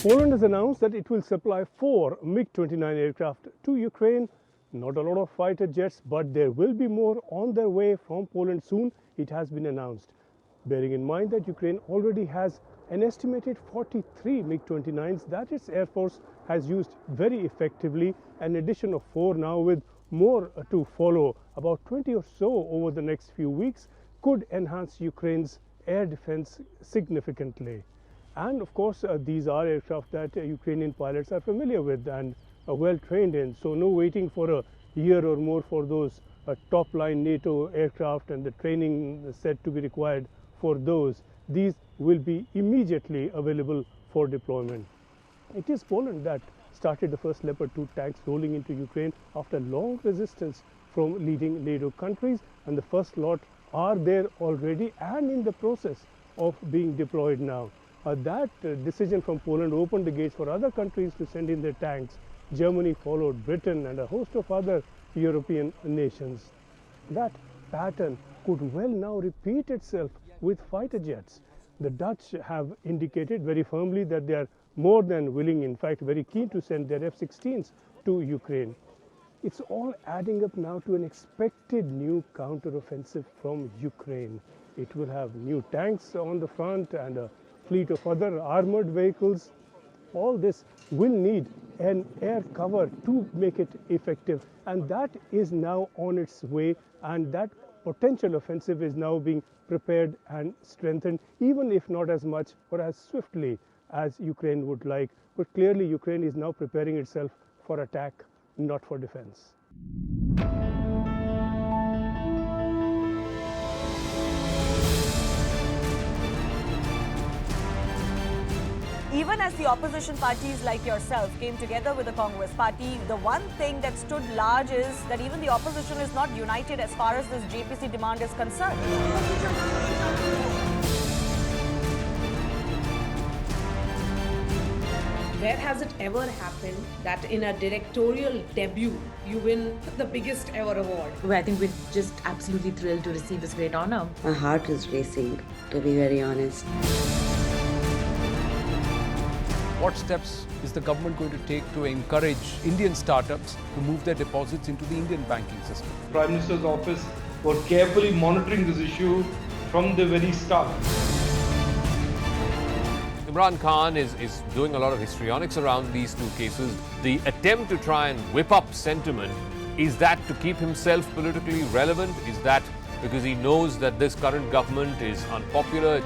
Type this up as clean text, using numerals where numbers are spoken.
Poland has announced that it will supply 4 MiG-29 aircraft to Ukraine. Not a lot of fighter jets, but there will be more on their way from Poland soon, it has been announced. Bearing in mind that Ukraine already has an estimated 43 MiG-29s that its Air Force has used very effectively, an addition of 4 now with more to follow, about 20 or so over the next few weeks, could enhance Ukraine's air defense significantly. And of course, these are aircraft that Ukrainian pilots are familiar with and well trained in. So no waiting for a year or more for those top-line NATO aircraft and the training said to be required for those. These will be immediately available for deployment. It is Poland that started the first Leopard 2 tanks rolling into Ukraine after long resistance from leading NATO countries, and the first lot are there already and in the process of being deployed now. That decision from Poland opened the gates for other countries to send in their tanks. Germany followed, Britain and a host of other European nations. That pattern could well now repeat itself with fighter jets. The Dutch have indicated very firmly that they are more than willing, in fact very keen to send their F-16s to Ukraine. It's all adding up now to an expected new counter-offensive from Ukraine. It will have new tanks on the front and a fleet of other armored vehicles. All this will need an air cover to make it effective, and that is now on its way, and that potential offensive is now being prepared and strengthened, even if not as much or as swiftly as Ukraine would like. But clearly Ukraine is now preparing itself for attack, not for defense. Even as the opposition parties like yourself came together with the Congress party, the one thing that stood large is that even the opposition is not united as far as this JPC demand is concerned. Where has it ever happened that in a directorial debut, you win the biggest ever award? Well, I think we're just absolutely thrilled to receive this great honor. My heart is racing, to be very honest. What steps is the government going to take to encourage Indian startups to move their deposits into the Indian banking system? Prime Minister's office were carefully monitoring this issue from the very start. Imran Khan is doing a lot of histrionics around these two cases. The attempt to try and whip up sentiment, is that to keep himself politically relevant? Is that because he knows that this current government is unpopular?